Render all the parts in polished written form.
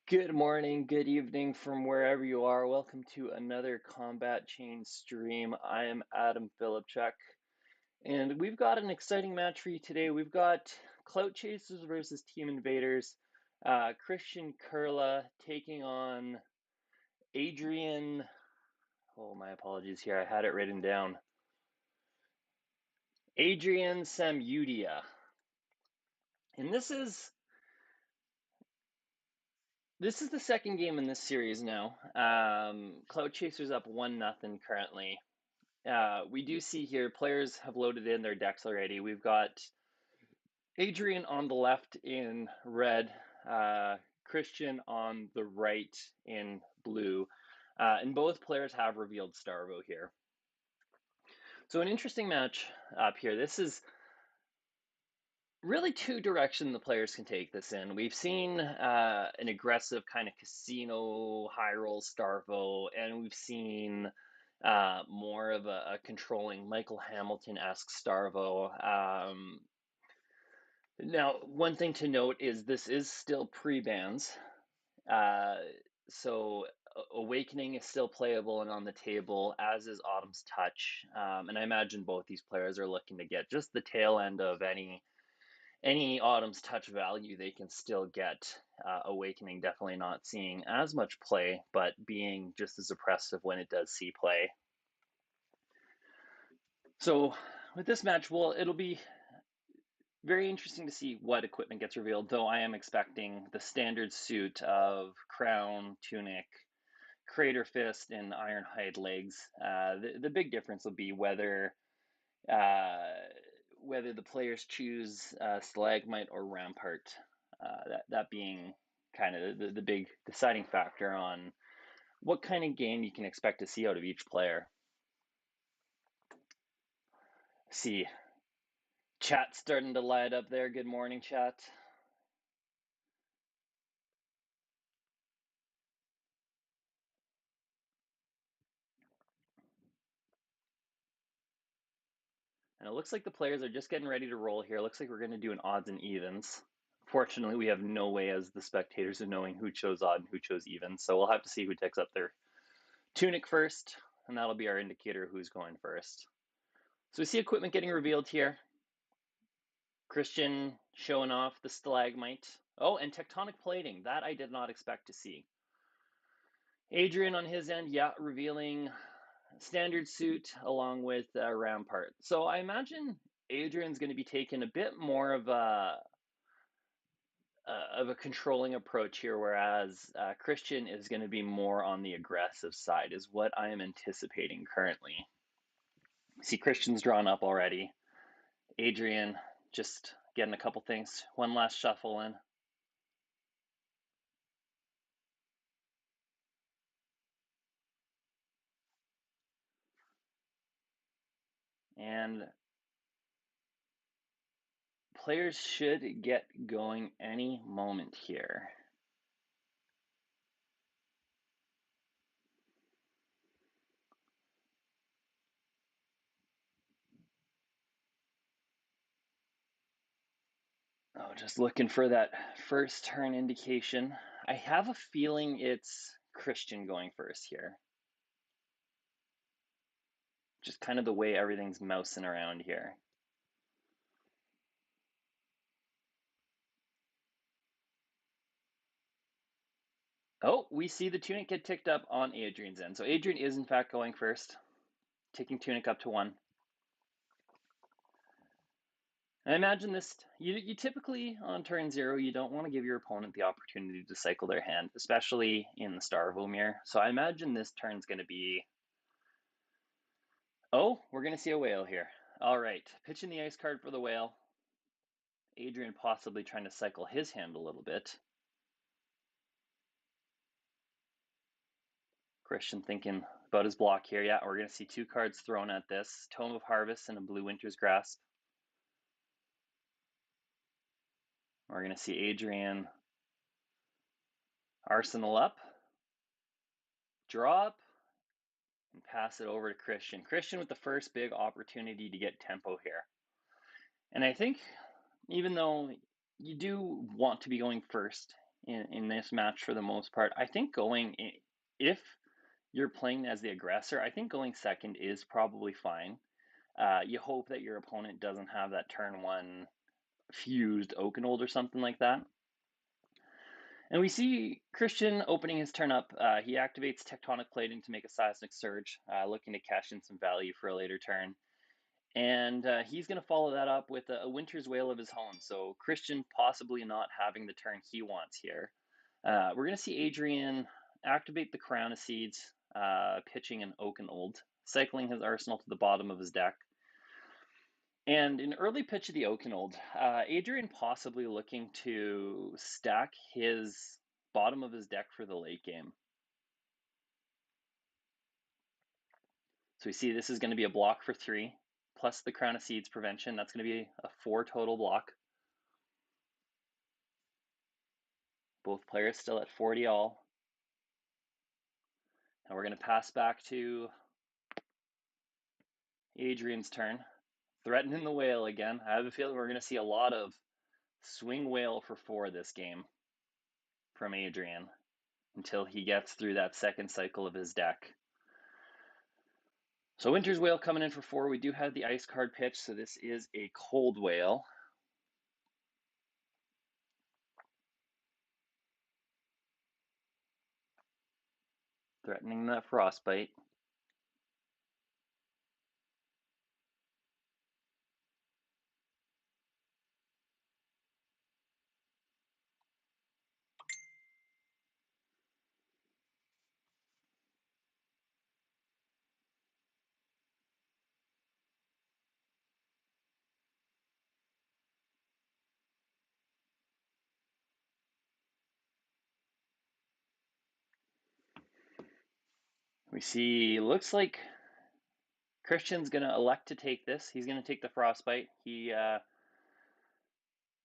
Good morning, good evening from wherever you are. Welcome to another Combat Chain stream. I am Adam Philipchuk, and we've got an exciting match for you today. We've got Clout Chasers versus Team Invaders. Kristian Curla taking on Adrian. Oh, my apologies here. I had it written down. Adrian Samyudia. And this is the second game in this series now. Clout Chasers up 1-0 currently. We do see here players have loaded in their decks already. We've got Adrian on the left in red, Kristian on the right in blue, and both players have revealed Starvo here. So an interesting match up here. This is really two directions the players can take this in. We've seen an aggressive kind of casino high roll Starvo, and we've seen more of a controlling Michael Hamilton-esque Starvo. Now, one thing to note is this is still pre-bans, so Awakening is still playable and on the table, as is Autumn's Touch. And I imagine both these players are looking to get just the tail end of any Autumn's Touch value they can still get. Awakening definitely not seeing as much play, but being just as oppressive when it does see play. So with this match, well, it'll be very interesting to see what equipment gets revealed, though I am expecting the standard suit of crown, tunic, crater fist, and ironhide legs. The big difference will be whether the players choose stalagmite or rampart. That being kind of the big deciding factor on what kind of game you can expect to see out of each player. See, chat starting to light up there. Good morning, chat. And it looks like the players are just getting ready to roll here. It looks like we're going to do an odds and evens. Fortunately, we have no way as the spectators of knowing who chose odd and who chose even. So we'll have to see who takes up their tunic first, and that'll be our indicator of who's going first. So we see equipment getting revealed here. Kristian showing off the stalagmite. Oh, and tectonic plating. That I did not expect to see. Adrian on his end, yeah, revealing standard suit along with rampart. So I imagine Adrian's going to be taking a bit more of a controlling approach here, whereas Kristian is going to be more on the aggressive side, is what I am anticipating currently. See, Kristian's drawn up already. Adrian just getting a couple things. One last shuffle in. And players should get going any moment here. Oh, just looking for that first turn indication. I have a feeling it's Kristian going first here. Just kind of the way everything's mousing around here. Oh, we see the tunic get ticked up on Adrian's end. So Adrian is in fact going first, taking tunic up to 1. I imagine this, you typically on turn 0, you don't want to give your opponent the opportunity to cycle their hand, especially in the Starvo mirror. So I imagine this turn's going to be, oh, we're going to see a whale here. All right, pitching the ice card for the whale. Adrian possibly trying to cycle his hand a little bit. Kristian thinking about his block here. Yeah, we're going to see 2 cards thrown at this. Tome of Harvest and a Blue Winter's Grasp. We're going to see Adrian arsenal up, draw up, and pass it over to Kristian. Kristian with the first big opportunity to get tempo here. And I think even though you do want to be going first in this match for the most part. I think if you're playing as the aggressor, I think going second is probably fine. You hope that your opponent doesn't have that turn one fused Oakenold or something like that. And we see Kristian opening his turn up. He activates Tectonic Plating to make a Seismic Surge, looking to cash in some value for a later turn. And he's going to follow that up with a Winter's Wail of his own. So Kristian possibly not having the turn he wants here. We're going to see Adrian activate the Crown of Seeds, pitching an Oakenold, cycling his arsenal to the bottom of his deck. And an early pitch of the Oakenold, Adrian possibly looking to stack his bottom of his deck for the late game. So we see this is going to be a block for 3, plus the Crown of Seeds prevention. That's going to be a 4 total block. Both players still at 40 all. And we're going to pass back to Adrian's turn. Threatening the whale again. I have a feeling we're going to see a lot of swing whale for 4 this game from Adrian until he gets through that second cycle of his deck. So Winter's Wail coming in for 4. We do have the ice card pitch, so this is a cold whale. Threatening that frostbite. We see, looks like Kristian's going to elect to take this. He's going to take the frostbite. The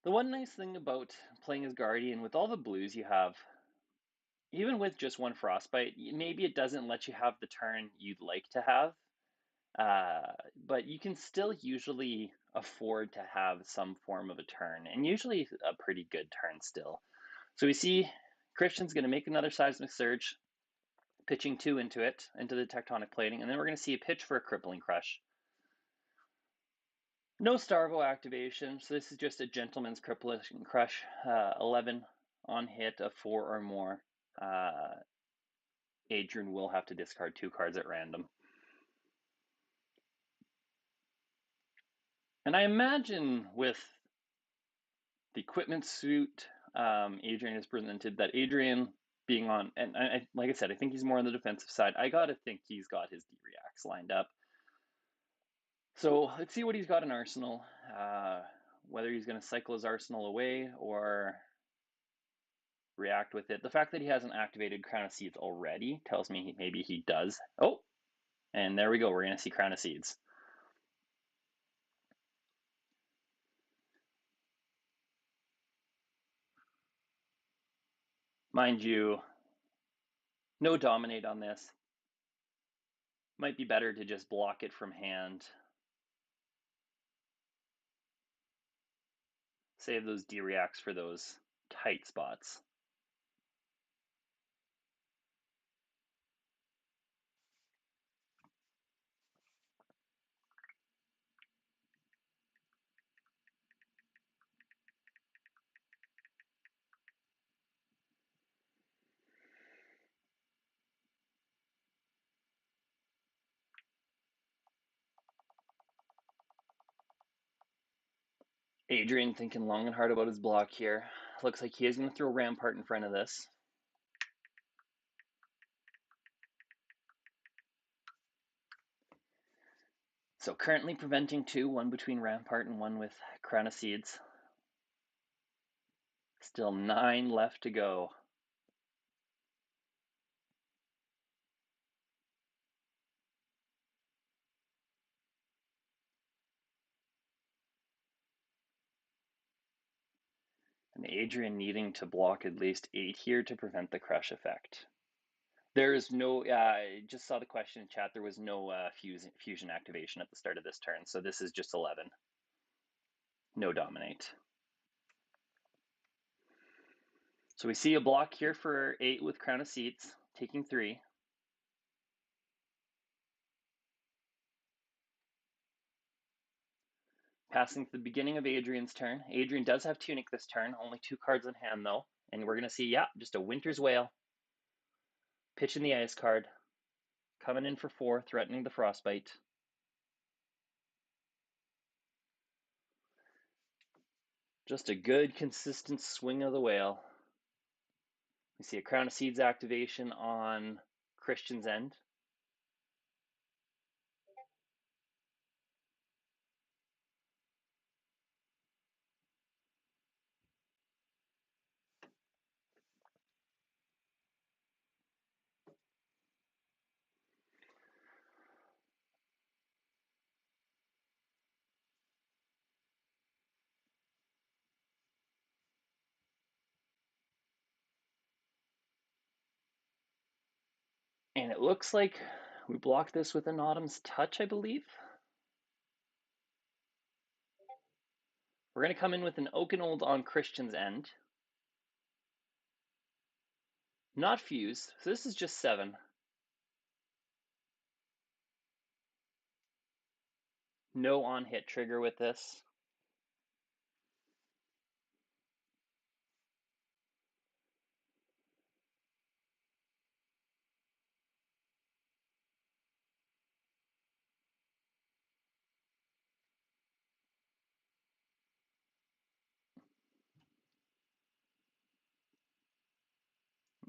one nice thing about playing as Guardian, with all the blues you have, even with just one frostbite, maybe it doesn't let you have the turn you'd like to have, but you can still usually afford to have some form of a turn, and usually a pretty good turn still. So we see Kristian's going to make another Seismic Surge, pitching 2 into the Tectonic Plating, and then we're going to see a pitch for a Crippling Crush. No Starvo activation, so this is just a Gentleman's Crippling Crush, 11 on hit of 4 or more. Adrian will have to discard 2 cards at random. And I imagine with the equipment suit Adrian has presented, that Adrian being on, and like I said, I think he's more on the defensive side. I gotta think he's got his D-Reacts lined up. So let's see what he's got in Arsenal, whether he's going to cycle his Arsenal away or react with it. The fact that he hasn't activated Crown of Seeds already tells me maybe he does. Oh, and there we go. We're going to see Crown of Seeds. Mind you, no dominate on this. Might be better to just block it from hand. Save those D-Reacts for those tight spots. Adrian thinking long and hard about his block here. Looks like he is going to throw Rampart in front of this. So currently preventing 2, one between Rampart and one with Crown of Seeds. Still 9 left to go. And Adrian needing to block at least 8 here to prevent the crush effect. There is no, I just saw the question in chat, there was no fusion activation at the start of this turn, so this is just 11. No dominate. So we see a block here for 8 with Crown of Seeds, taking 3. Passing to the beginning of Adrian's turn. Adrian does have Tunic this turn, only 2 cards in hand though. And we're going to see, yeah, just a Winter's Wail. Pitching the Ice card. Coming in for 4, threatening the Frostbite. Just a good, consistent swing of the whale. We see a Crown of Seeds activation on Kristian's end. And it looks like we blocked this with an Autumn's Touch, I believe. We're going to come in with an Oakenold on Kristian's end. Not fused, so this is just 7. No on-hit trigger with this.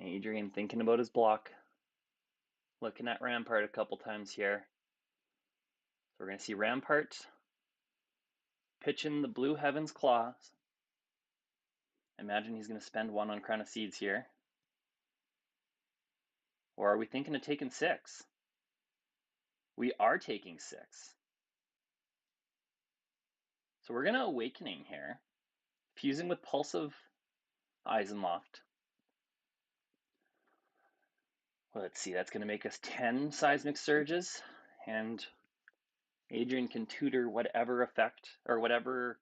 Adrian thinking about his block. Looking at Rampart a couple times here. So we're going to see Rampart pitching the Blue Heaven's Claws. Imagine he's going to spend 1 on Crown of Seeds here. Or are we thinking of taking 6? We are taking 6. So we're going to Awakening here. Fusing with Pulsive Eisenloft. Let's see, that's going to make us 10 Seismic Surges. And Adrian can tutor whatever effect, or whatever...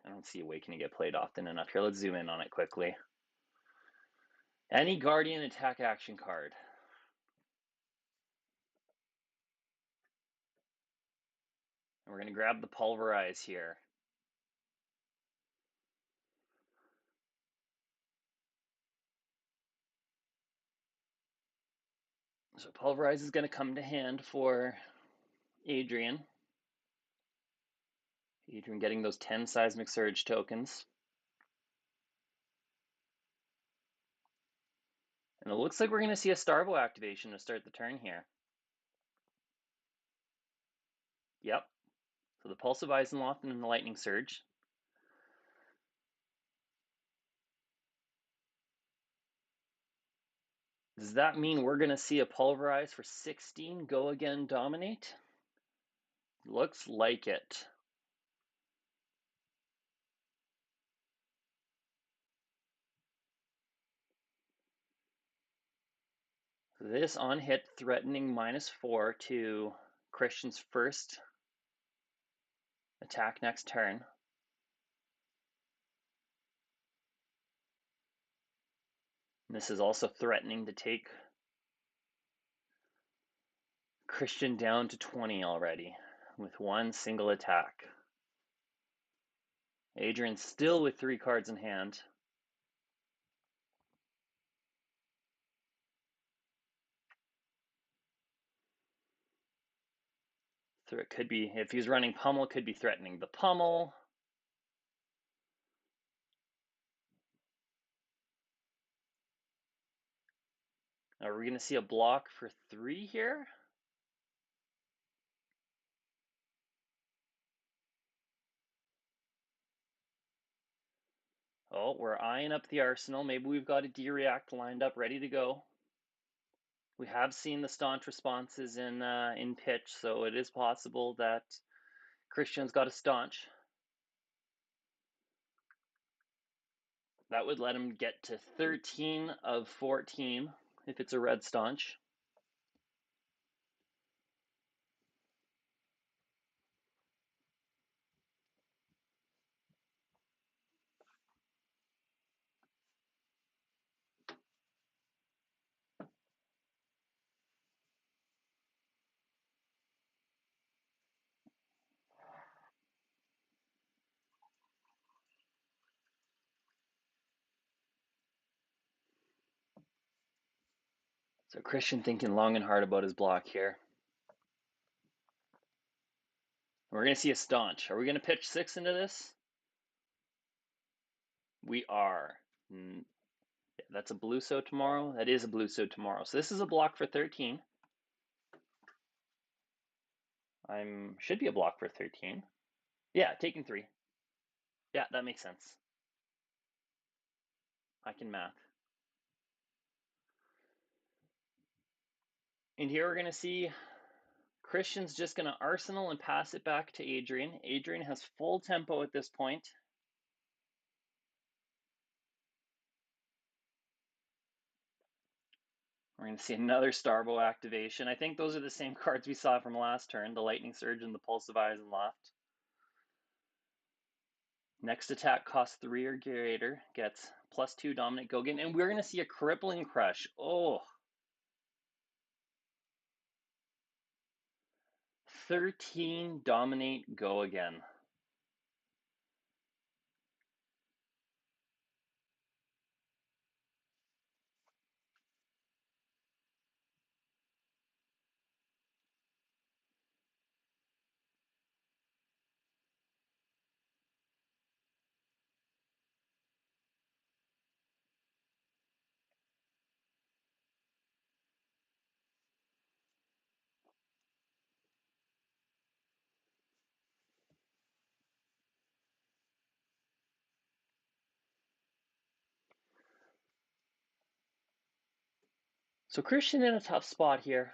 I don't see Awakening get played often enough here. Let's zoom in on it quickly. Any Guardian attack action card. And we're going to grab the Pulverize here. So Pulverize is going to come to hand for Adrian. Adrian getting those 10 Seismic Surge tokens. And it looks like we're going to see a Starvo activation to start the turn here. Yep. So the Pulse of Eisenloft and the Lightning Surge. Does that mean we're going to see a Pulverize for 16 Go Again Dominate? Looks like it. This on hit threatening -4 to Kristian's first attack next turn. And this is also threatening to take Kristian down to 20 already with 1 single attack. Adrian still with 3 cards in hand. So it could be, if he's running Pummel, it could be threatening the Pummel. Are we going to see a block for 3 here? Oh, we're eyeing up the arsenal. Maybe we've got a D-React lined up, ready to go. We have seen the staunch responses in pitch, so it is possible that Kristian's got a staunch. That would let him get to 13 of 14 if it's a red staunch. So Kristian thinking long and hard about his block here. We're going to see a staunch. Are we going to pitch 6 into this? We are. That's a blue so tomorrow. That is a blue so tomorrow. So this is a block for 13. Should be a block for 13. Yeah, taking 3. Yeah, that makes sense. I can math. And here we're going to see Kristian's just going to arsenal and pass it back to Adrian. Adrian has full tempo at this point. We're going to see another Starbow activation. I think those are the same cards we saw from last turn, the Lightning Surge and the Pulsive Eyes and left. Next attack costs 3 or greater, gets +2 Dominate Go again, and we're going to see a Crippling Crush. Oh, 13 Dominate Go again. So Kristian in a tough spot here.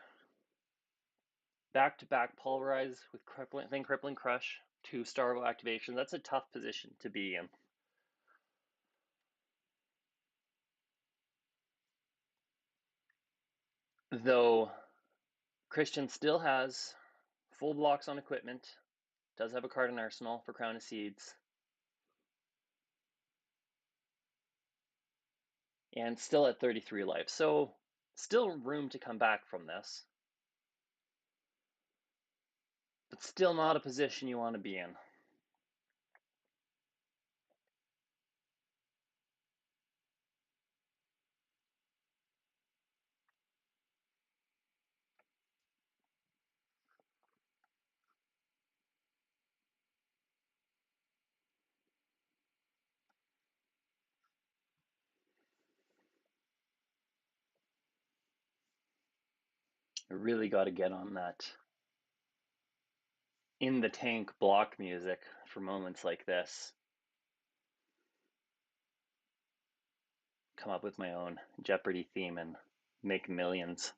Back-to-back Pulverize with Crippling Crush, 2 Starbow activation. That's a tough position to be in. Though Kristian still has full blocks on equipment, does have a card in Arsenal for Crown of Seeds, and still at 33 life. So still room to come back from this, but still not a position you want to be in. I really got to get on that in the tank block music for moments like this. Come up with my own Jeopardy theme and make millions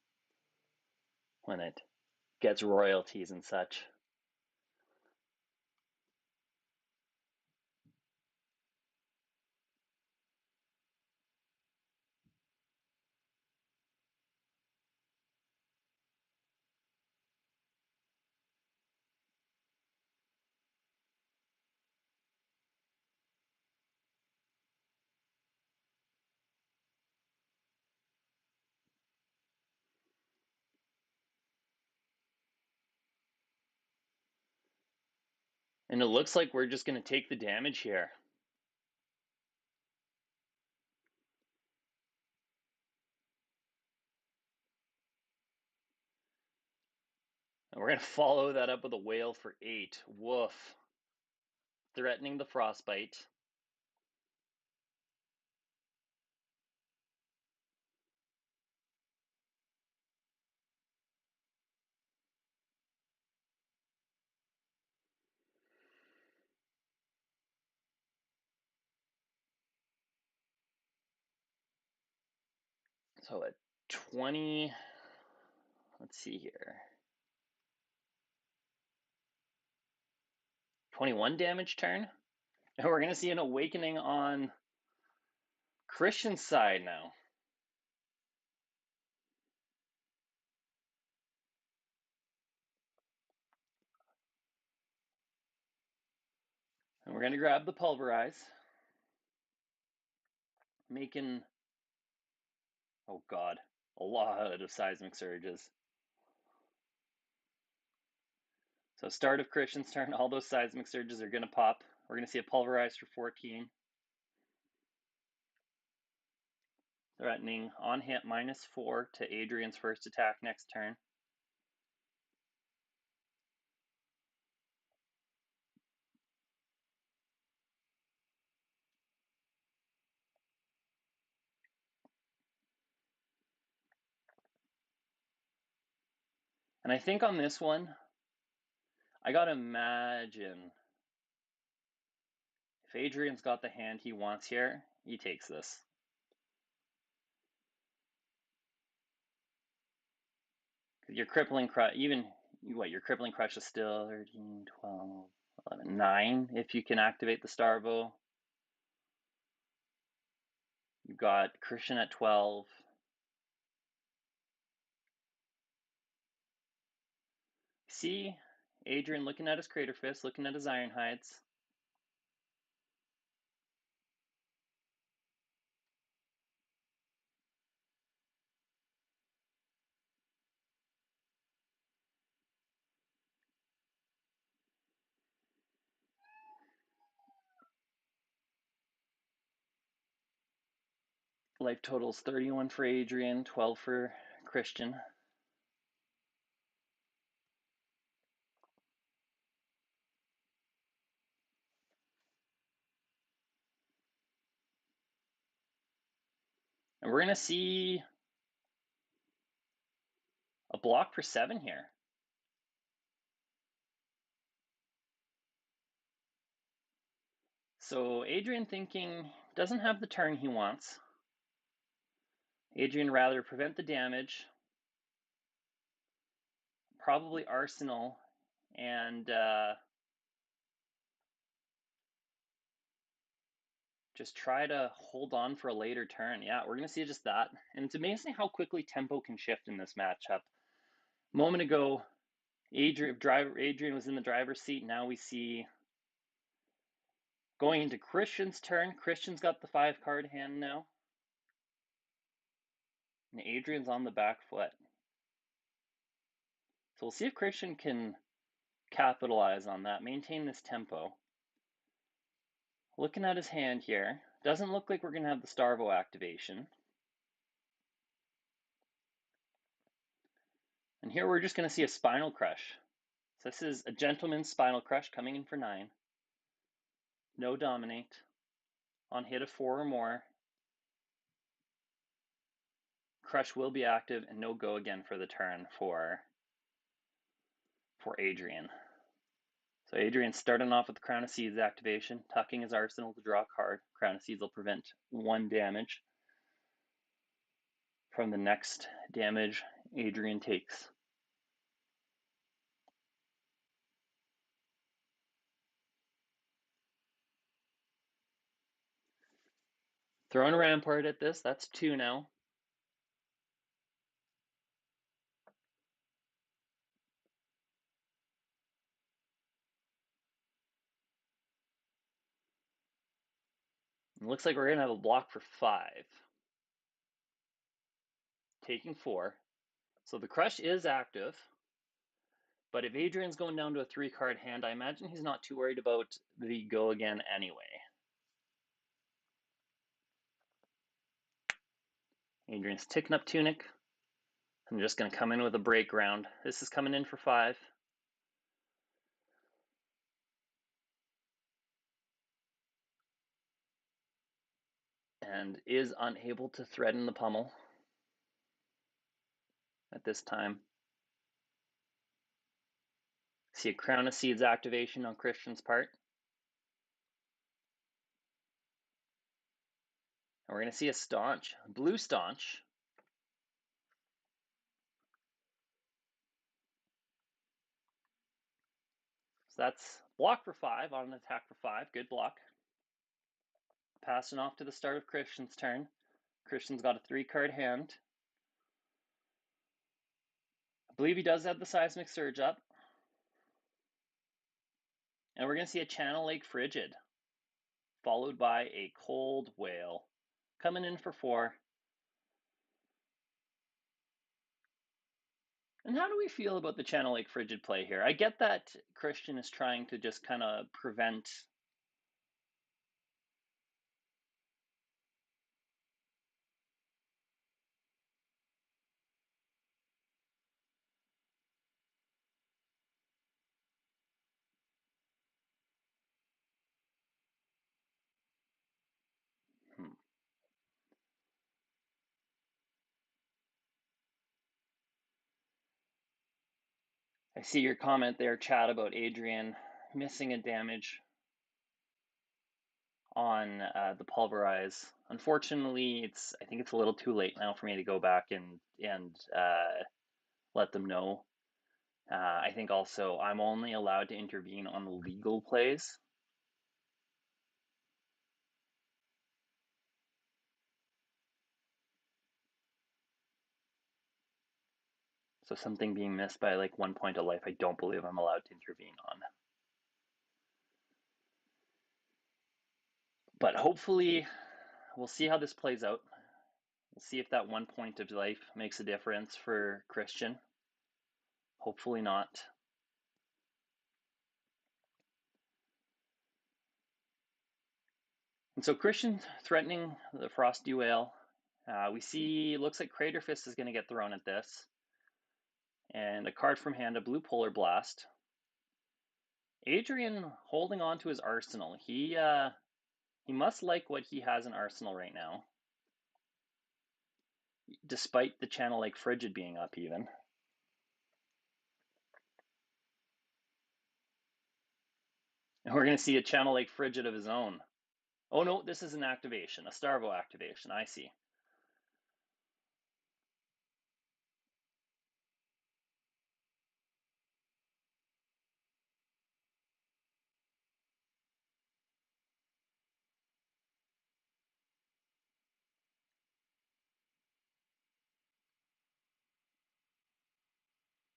when it gets royalties and such. And it looks like we're just going to take the damage here. And we're going to follow that up with a Whale for 8. Woof. Threatening the Frostbite. So at 20, let's see here. 21 damage turn. And we're going to see an awakening on Kristian's side now. And we're going to grab the Pulverize. Making, oh God, a lot of Seismic Surges. So start of Kristian's turn, all those Seismic Surges are going to pop. We're going to see a Pulverize for 14. threatening on hit -4 to Adrian's first attack next turn. And I think on this one, I gotta imagine if Adrian's got the hand he wants here, he takes this. Your crippling crush, even what your crippling crush is still 13, 12, 11, 9 if you can activate the Starvo. You've got Kristian at 12. See Adrian looking at his Crater Fist, looking at his Iron Hides. Life totals 31 for Adrian, 12 for Kristian. And we're going to see a block for 7 here. So Adrian thinking doesn't have the turn he wants. Adrian rather prevent the damage, probably Arsenal, and just try to hold on for a later turn. Yeah, we're going to see just that. And it's amazing how quickly tempo can shift in this matchup. A moment ago, Adrian was in the driver's seat. Now we see going into Kristian's turn. Kristian's got the 5-card hand now. And Adrian's on the back foot. So we'll see if Kristian can capitalize on that, maintain this tempo. Looking at his hand here, doesn't look like we're going to have the Starvo activation. And here we're just going to see a Spinal Crush. So this is a Gentleman's Spinal Crush coming in for 9. No Dominate. On hit of 4 or more, Crush will be active and no go again for the turn for Adrian. So Adrian's starting off with the Crown of Seeds activation, tucking his arsenal to draw a card. Crown of Seeds will prevent 1 damage from the next damage Adrian takes. Throwing a Rampart at this, that's 2 now. It looks like we're going to have a block for 5. Taking 4. So the Crush is active. But if Adrian's going down to a 3-card hand, I imagine he's not too worried about the go again anyway. Adrian's ticking up Tunic. I'm just going to come in with a break round. This is coming in for 5. And is unable to threaten the pummel at this time. See a Crown of Seeds activation on Kristian's part. And we're going to see a Staunch, blue Staunch. So that's block for 5 on an attack for 5. Good block. Passing off to the start of Kristian's turn. Kristian's got a 3-card hand. I believe he does have the Seismic Surge up. And we're going to see a Channel Lake Frigid, followed by a Cold Whale, coming in for 4. And how do we feel about the Channel Lake Frigid play here? I get that Kristian is trying to just kind of prevent I see your comment there, chat, about Adrian missing a damage on the pulverize. Unfortunately, I think it's a little too late now for me to go back and let them know. I think also I'm only allowed to intervene on legal plays. So something being missed by like 1 point of life, I don't believe I'm allowed to intervene on. But hopefully, we'll see how this plays out. We'll see if that 1 point of life makes a difference for Kristian. Hopefully not. And so Kristian threatening the Frosty Whale. We see, looks like Crater Fist is going to get thrown at this. And a card from hand, a blue Polar Blast. Adrian holding on to his arsenal. He must like what he has in arsenal right now, despite the Channel Lake Frigid being up even. And we're going to see a Channel Lake Frigid of his own. Oh no, this is an activation, a Starvo activation, I see.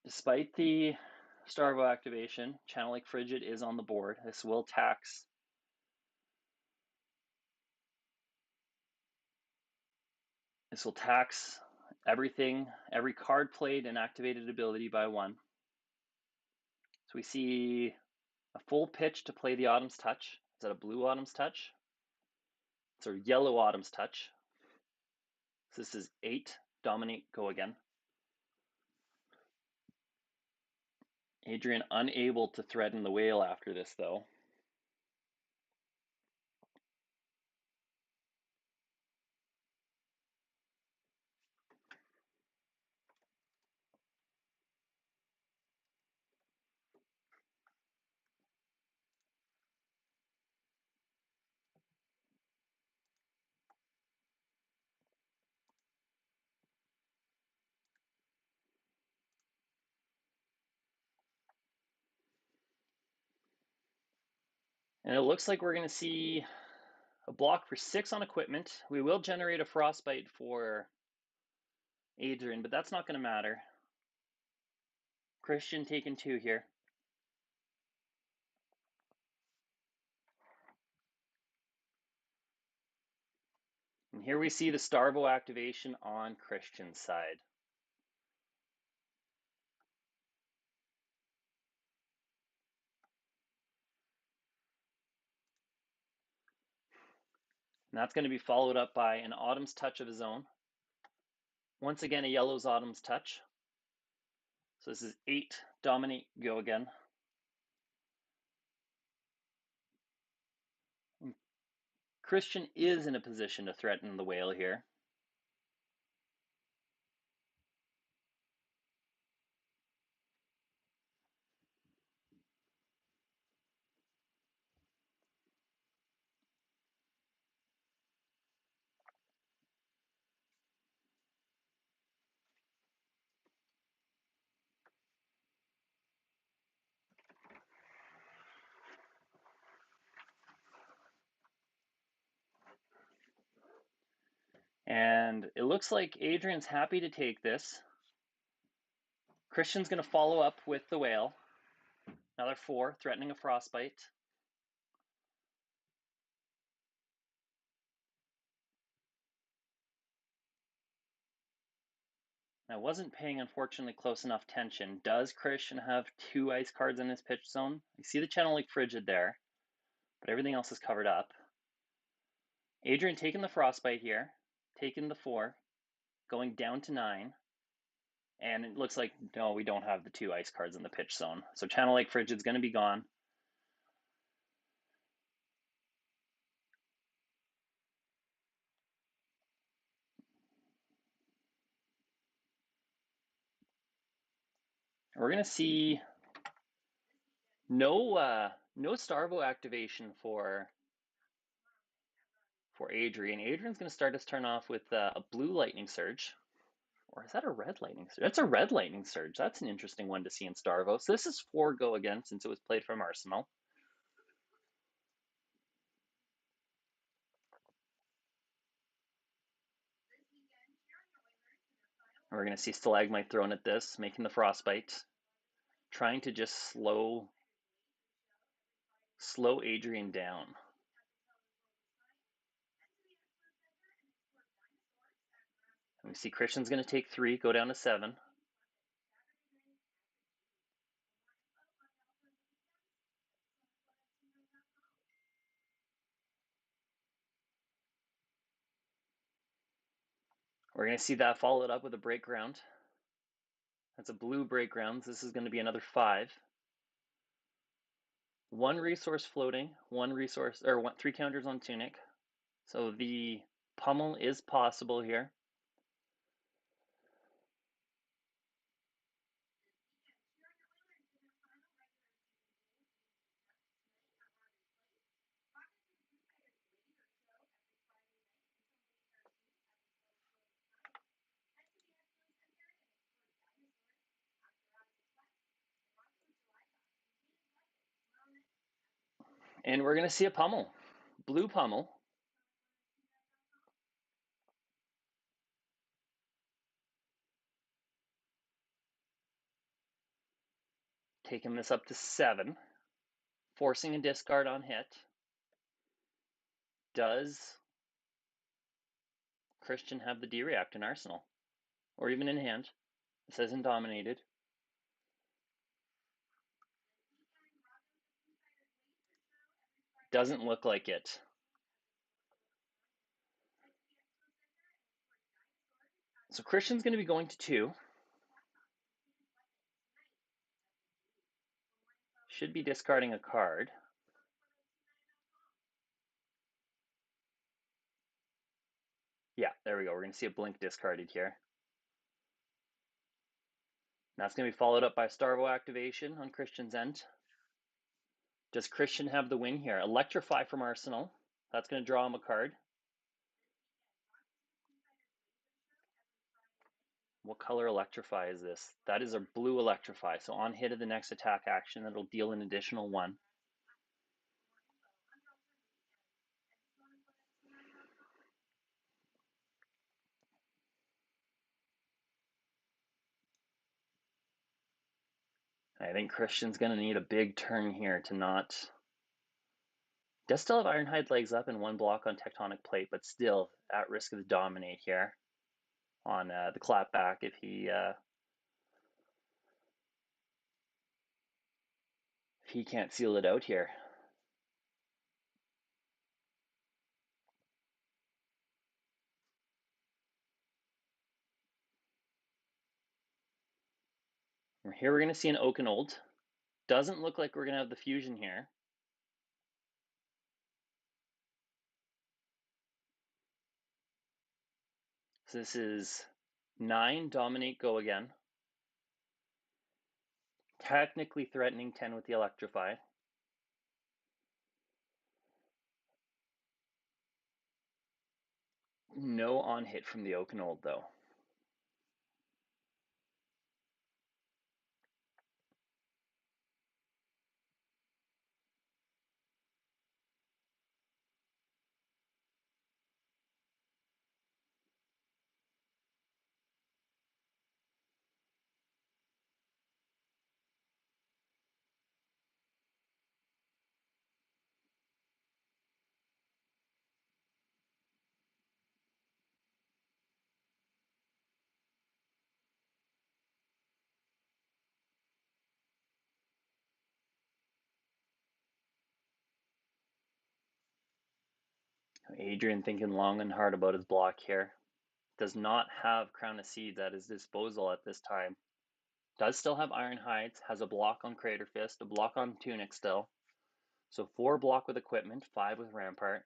Despite the Starvo activation, Channel Lake Frigid is on the board. This will tax. This will tax everything, every card played and activated ability by 1. So we see a full pitch to play the Autumn's Touch. Is that a blue Autumn's Touch? It's a yellow Autumn's Touch. So this is 8, dominate, go again. Adrian unable to threaten the whale after this though. And it looks like we're going to see a block for 6 on equipment. We will generate a frostbite for Adrian, but that's not going to matter. Kristian taking 2 here. And here we see the Starvo activation on Kristian's side. And that's going to be followed up by an Autumn's Touch of his own. Once again, a yellow's Autumn's Touch. So this is 8, dominate, go again. And Kristian is in a position to threaten the whale here. And it looks like Adrian's happy to take this. Kristian's going to follow up with the whale. Another 4, threatening a frostbite. I wasn't paying, unfortunately, close enough attention. Does Kristian have 2 ice cards in his pitch zone? I see the Channel Lake Frigid there, but everything else is covered up. Adrian taking the frostbite here, taking the 4, going down to 9. And it looks like, no, we don't have the 2 ice cards in the pitch zone. So Channel Lake Frigid's going to be gone. We're going to see no Starvo activation for Adrian. Adrian's going to start his turn off with a blue lightning surge. Or is that a red lightning surge? That's a red lightning surge. That's an interesting one to see in Starvo. So this is 4 go again since it was played from Arsenal. We're going to see Stalagmite thrown at this, making the Frostbite. Trying to just slow Adrian down. And we see Kristian's going to take 3, go down to 7. We're going to see that followed up with a break ground. That's a blue break ground. This is going to be another 5. 1 resource floating, 1 resource, or 3 counters on Tunic. So the pummel is possible here. And we're going to see a pummel, blue pummel. Taking this up to 7, forcing a discard on hit. Does Kristian have the D-React in Arsenal? Or even in hand? It says in dominated. Doesn't look like it. So Kristian's going to be going to 2. Should be discarding a card. Yeah, there we go. We're going to see a blink discarded here. That's going to be followed up by Starvo activation on Kristian's end. Does Kristian have the win here? Electrify from Arsenal. That's going to draw him a card. What color Electrify is this? That is a blue Electrify. So on hit of the next attack action, that'll deal an additional 1. I think Kristian's going to need a big turn here to not... Does still have Ironhide legs up and 1 block on Tectonic Plate, but still at risk of the dominate here on the clapback if he can't seal it out here. Here we're going to see an Oakenold. Doesn't look like we're going to have the fusion here. So this is 9, dominate, go again. Technically threatening 10 with the Electrify. No on hit from the Oakenold though. Adrian thinking long and hard about his block here. Does not have Crown of Seeds at his disposal at this time. Does still have Iron Hides, has a block on Crater Fist, a block on Tunic still. So 4 block with Equipment, 5 with Rampart.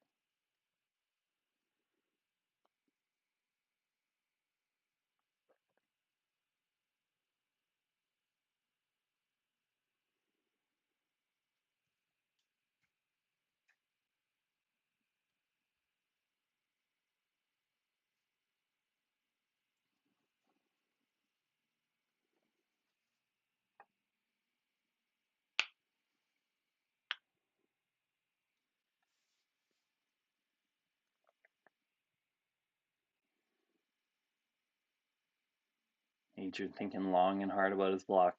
Adrian thinking long and hard about his block.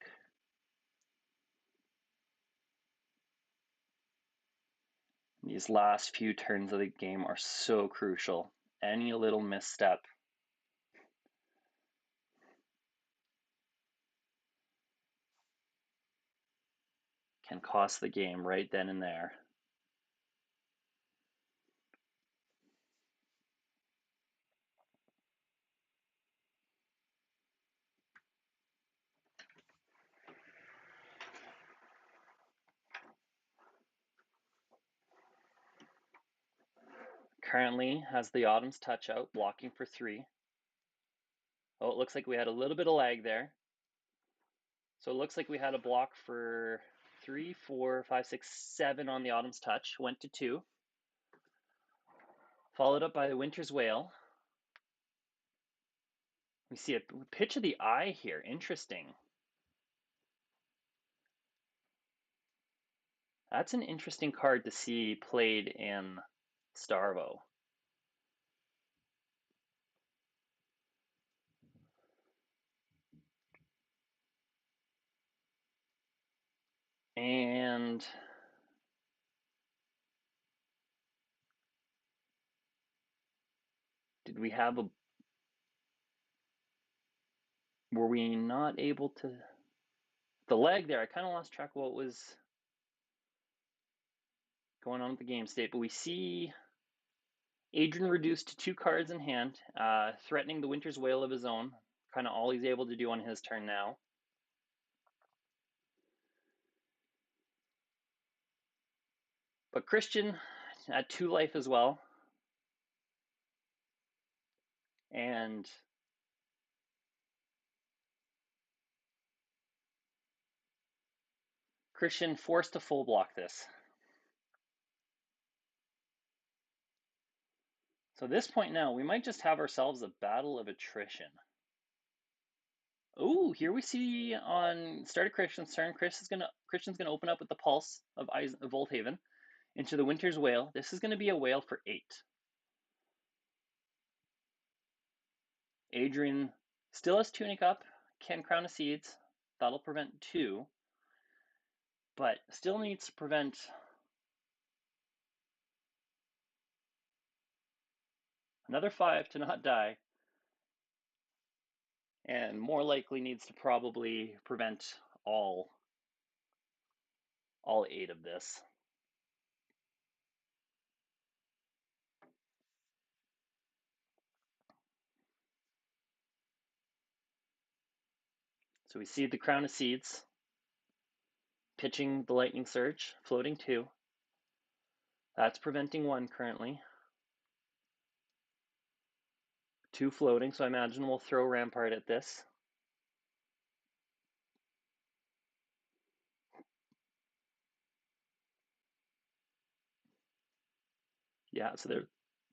These last few turns of the game are so crucial. Any little misstep can cost the game right then and there. Currently has the Autumn's touch out, blocking for 3. Oh, it looks like we had a little bit of lag there. So it looks like we had a block for 3, 4, 5, 6, 7 on the Autumn's touch, went to 2. Followed up by the Winter's Wail. We see a pitch of the eye here, interesting. That's an interesting card to see played in Starvo. And did we have a... Were we not able to... The lag there, I kind of lost track of what was going on with the game state, but we see Adrian reduced to 2 cards in hand, threatening the Winter's Wail of his own, kind of all he's able to do on his turn now. But Kristian at 2 life as well. And Kristian forced to full block this. So at this point now, we might just have ourselves a battle of attrition. Oh, here we see on start of Kristian's turn, Kristian's gonna open up with the Pulse of Volthaven into the Winter's Wail. This is gonna be a Wail for 8. Adrian still has Tunic up, can Crown of Seeds. That'll prevent 2, but still needs to prevent another 5 to not die, and more likely needs to probably prevent all 8 of this. So we see the Crown of Seeds, pitching the Lightning Surge, floating 2. That's preventing 1 currently. 2 floating, so I imagine we'll throw Rampart at this. Yeah, so there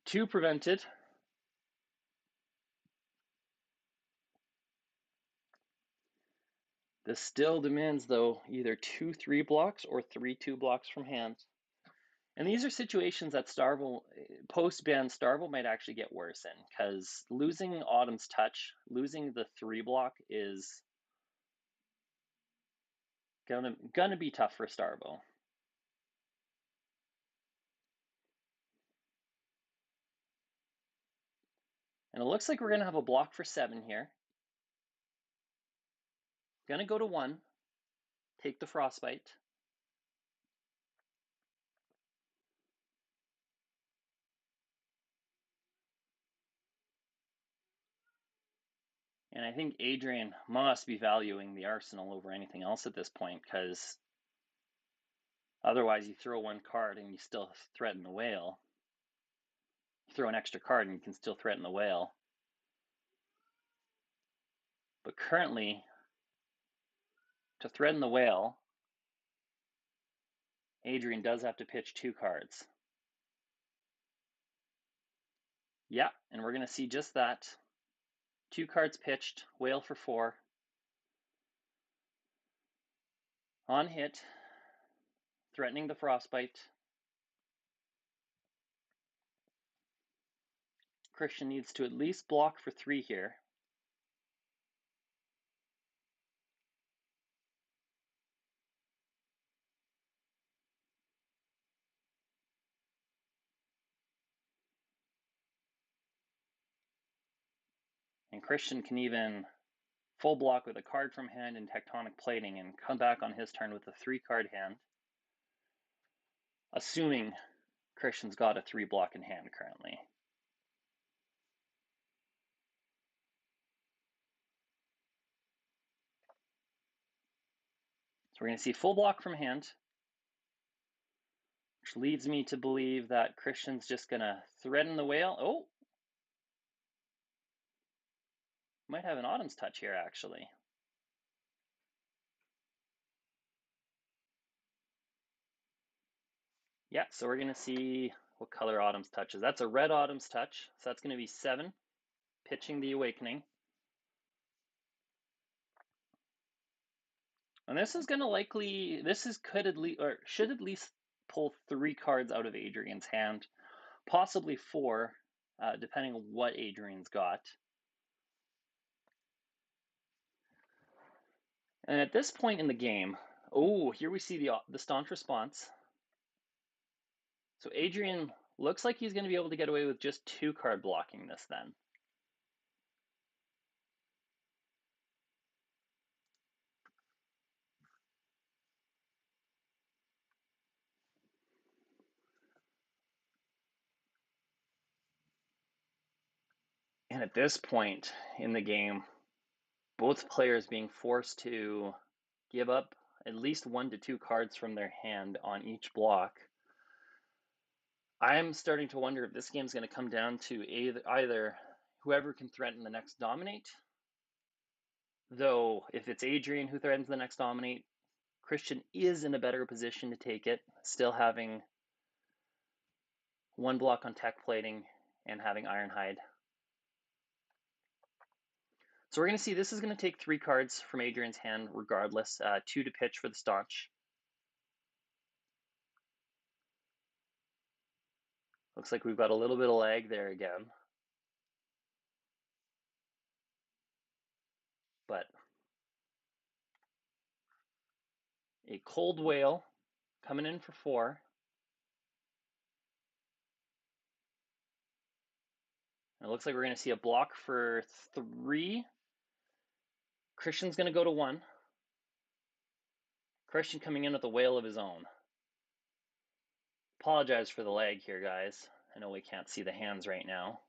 2 prevented. This still demands, though, either 2 3 blocks or 3 2 blocks from hand. And these are situations that Starvo, post-ban Starvo might actually get worse in, because losing Autumn's Touch, losing the 3 block is gonna be tough for Starvo. And it looks like we're gonna have a block for 7 here. Gonna go to 1, take the Frostbite. And I think Adrian must be valuing the Arsenal over anything else at this point, because otherwise you throw 1 card and you still threaten the Whale. You throw an extra card and you can still threaten the Whale. But currently, to threaten the Whale, Adrian does have to pitch 2 cards. Yeah, and we're going to see just that. 2 cards pitched, Whale for 4. On hit, threatening the Frostbite. Kristian needs to at least block for 3 here. And Kristian can even full block with a card from hand and tectonic plating and come back on his turn with a 3-card hand. Assuming Kristian's got a 3-block in hand currently. So we're going to see full block from hand, which leads me to believe that Kristian's just going to threaten the whale. Oh! Might have an Autumn's Touch here, actually. Yeah, so we're going to see what color Autumn's Touch is. That's a red Autumn's Touch, so that's going to be 7, pitching the Awakening. And this is going to likely, could at least, or should at least pull 3 cards out of Adrian's hand, possibly 4, depending on what Adrian's got. And at this point in the game, oh, here we see the staunch response. So Adrian looks like he's going to be able to get away with just 2-card blocking this then. And at this point in the game, both players being forced to give up at least 1 to 2 cards from their hand on each block. I'm starting to wonder if this game's going to come down to either whoever can threaten the next dominate, though if it's Adrian who threatens the next dominate, Kristian is in a better position to take it, still having 1 block on tech plating and having Ironhide. So we're going to see this is going to take 3 cards from Adrian's hand regardless, 2 to pitch for the staunch. Looks like we've got a little bit of lag there again. But a Cold Whale coming in for 4. And it looks like we're going to see a block for 3. Kristian's going to go to 1. Kristian coming in with a whale of his own. Apologize for the lag here, guys. I know we can't see the hands right now.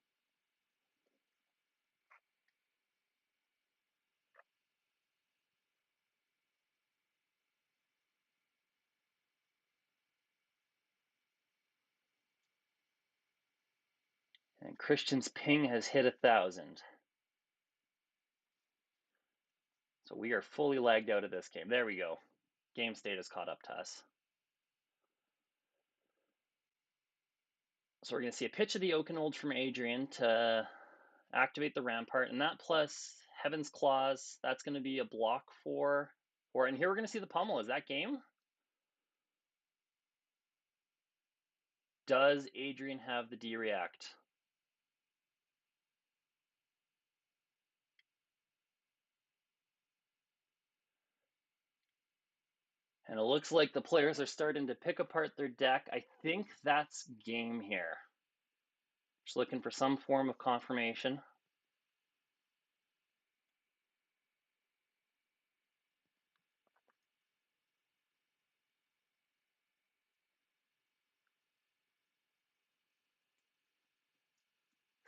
And Kristian's ping has hit 1,000. So we are fully lagged out of this game. There we go. Game state has caught up to us. So we're going to see a pitch of the Oakenold from Adrian to activate the Rampart, and that plus Heaven's Claws, that's going to be a block for, and here we're going to see the Pummel. Is that game? Does Adrian have the D-React? And it looks like the players are starting to pick apart their deck. I think that's game here. Just looking for some form of confirmation.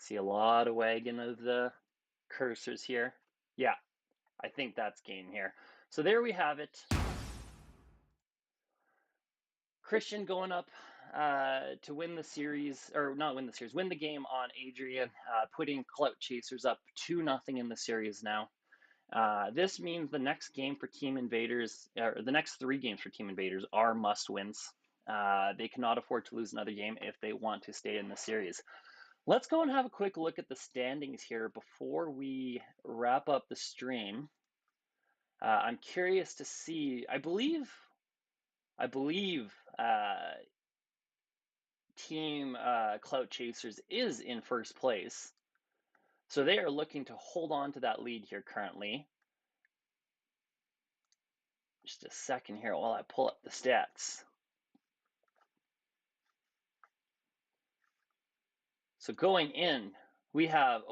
See a lot of wagging of the cursors here. Yeah, I think that's game here. So there we have it. Kristian going up to win the series, or not win the series, win the game on Adrian, putting Clout Chasers up 2-0 in the series now. This means the next game for Team Invaders, or the next 3 games for Team Invaders are must-wins. They cannot afford to lose another game if they want to stay in the series. Let's go and have a quick look at the standings here before we wrap up the stream. I'm curious to see, I believe Team Clout Chasers is in first place. So they are looking to hold on to that lead here currently. Just a second here while I pull up the stats. So going in, we have,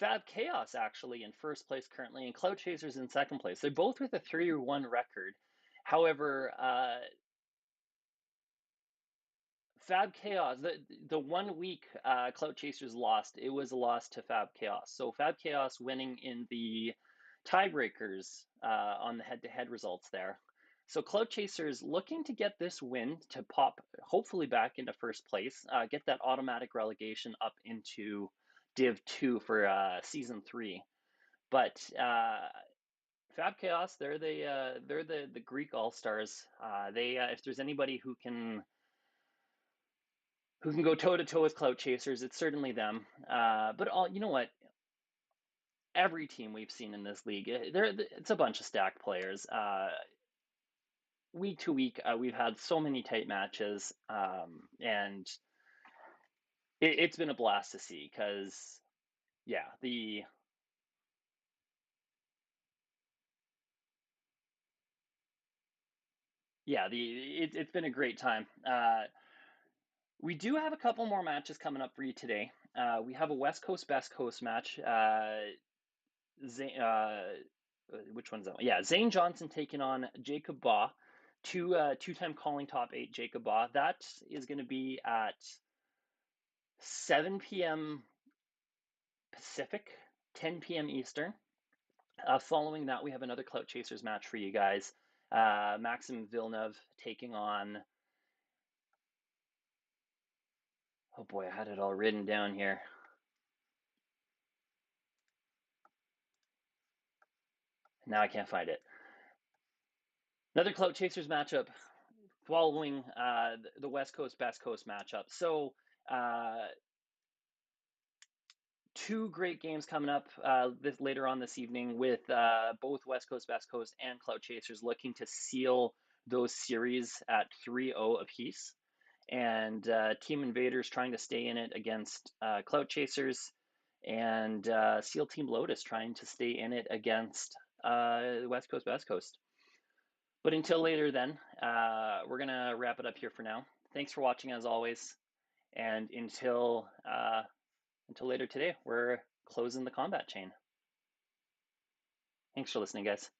Fab Chaos actually in first place currently, and Clout Chasers in second place. They're both with a 3-1 record. However, Fab Chaos, the 1 week Clout Chasers lost, it was a loss to Fab Chaos. So Fab Chaos winning in the tiebreakers on the head-to-head results there. So Clout Chasers looking to get this win to pop hopefully back into first place, get that automatic relegation up into Div 2 for Season 3. But Fab Chaos, they're the Greek All Stars. They if there's anybody who can go toe to toe with Clout Chasers, it's certainly them. But you know what? Every team we've seen in this league, it's a bunch of stacked players. Week to week, we've had so many tight matches, and it's been a blast to see. Because yeah, it's been a great time. We do have a couple more matches coming up for you today. We have a West Coast Best Coast match. Which one's that one? Yeah, Zane Johnson taking on Jacob Baugh, two-time calling top 8 Jacob Baugh. That is going to be at 7 p.m. Pacific, 10 p.m. Eastern. Following that, we have another Clout Chasers match for you guys. Maxim Villeneuve taking on. Oh boy, I had it all written down here. Now I can't find it. Another Clout Chasers matchup following the West Coast Best Coast matchup. So two great games coming up later on this evening with both West Coast Best Coast and Clout Chasers looking to seal those series at 3-0 apiece. And Team Invaders trying to stay in it against Clout Chasers, and SEAL Team Lotus trying to stay in it against West Coast Best Coast. But until later, then, we're going to wrap it up here for now. Thanks for watching, as always. And until later today, we're closing the combat chain. Thanks for listening, guys.